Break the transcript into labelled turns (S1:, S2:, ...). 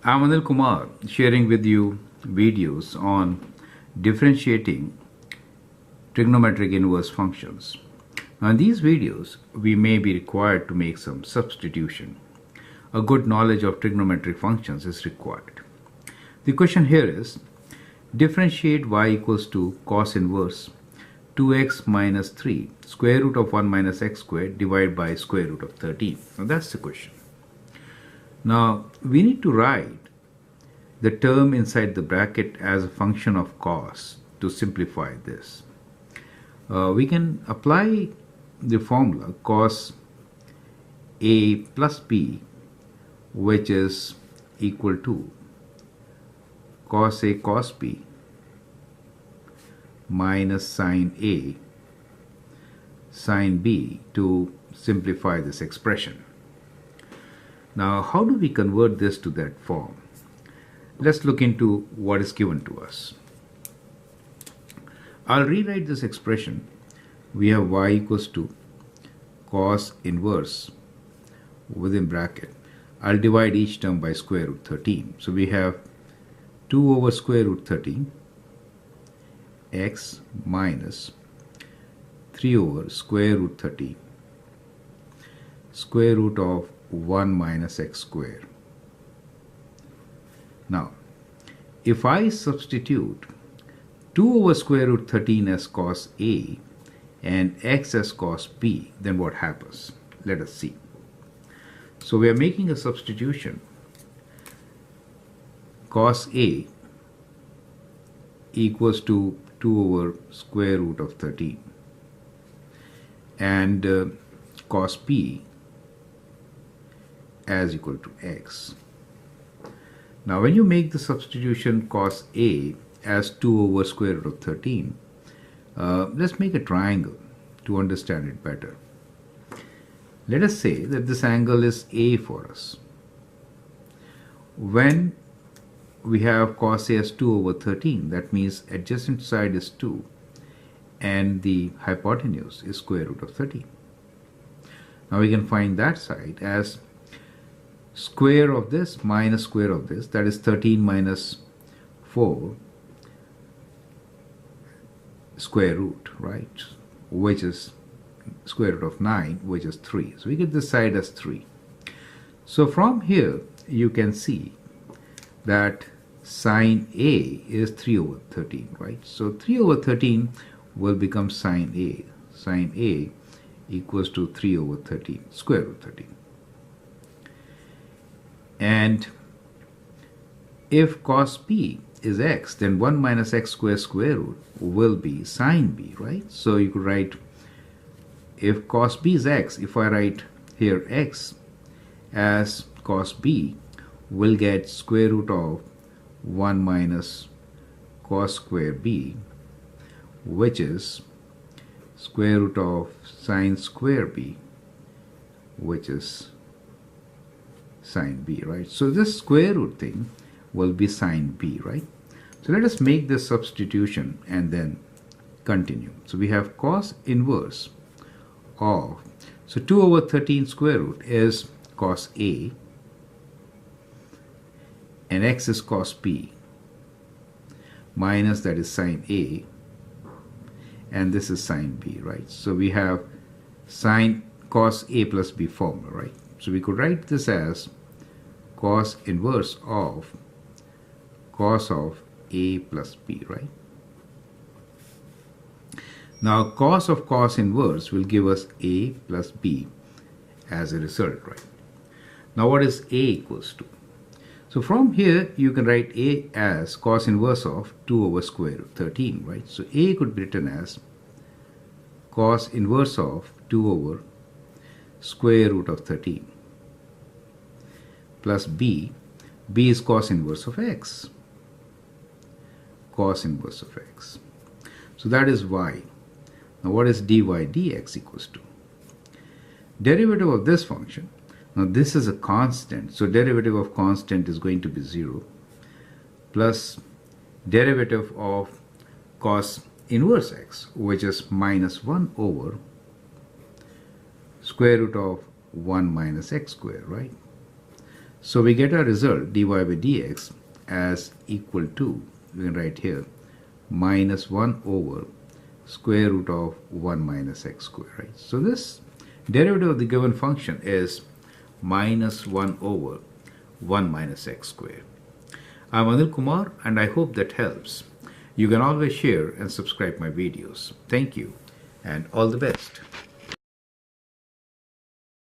S1: I'm Anil Kumar, sharing with you videos on differentiating trigonometric inverse functions. Now, in these videos, we may be required to make some substitution. A good knowledge of trigonometric functions is required. The question here is, differentiate y equals to cos inverse 2x minus 3 square root of 1 minus x squared divided by square root of 13. Now, that's the question. Now, we need to write the term inside the bracket as a function of cos to simplify this. We can apply the formula cos a plus b, which is equal to cos a cos b minus sin a sin b to simplify this expression. Now, how do we convert this to that form? Let's look into what is given to us. I'll rewrite this expression. We have y equals to cos inverse within bracket. I'll divide each term by square root 13. So we have 2 over square root 13 x minus 3 over square root 13 square root of 1 minus x squared. Now, if I substitute 2 over square root 13 as cos A and x as cos B, then what happens? Let us see. So we are making a substitution. Cos A equals to 2 over square root of 13 and cos B as equal to x. Now, when you make the substitution cos A as 2 over square root of 13, let's make a triangle to understand it better. Let us say that this angle is A for us. When we have cos A as 2 over 13, that means adjacent side is 2 and the hypotenuse is square root of 13. Now, we can find that side as square of this minus square of this, that is 13 minus 4 square root, right, which is square root of 9, which is 3. So we get this side as 3. So from here you can see that sine A is 3 over 13, right? So 3 over 13 will become sine A. Sine A equals to 3 over 13, square root 13. And if cos B is x, then 1 minus x square square root will be sine B, right? So you could write, if cos B is x, if I write here x as cos B, we'll get square root of 1 minus cos square B, which is square root of sine square B, which is sine B, right? So this square root thing will be sine B, right? So let us make this substitution and then continue. So we have cos inverse of, so 2 over 13 square root is cos A and x is cos B minus, that is sine A, and this is sine B, right? So we have sine cos A plus B formula, right? So we could write this as cos inverse of cos of A plus B, right? Now, cos of cos inverse will give us A plus B as a result, right? Now, what is A equals to? So from here, you can write A as cos inverse of 2 over square root 13, right? So A could be written as cos inverse of 2 over square root of 13 plus B. B is cos inverse of x. Cos inverse of x. So that is y. Now what is dy dx equals to? Derivative of this function. Now this is a constant. So derivative of constant is going to be 0 plus derivative of cos inverse x, which is minus 1 over square root of 1 minus x squared, right? So we get our result dy by dx as equal to, we can write here, minus 1 over square root of 1 minus x squared, right? So this derivative of the given function is minus 1 over 1 minus x squared. I'm Anil Kumar, and I hope that helps. You can always share and subscribe my videos. Thank you, and all the best.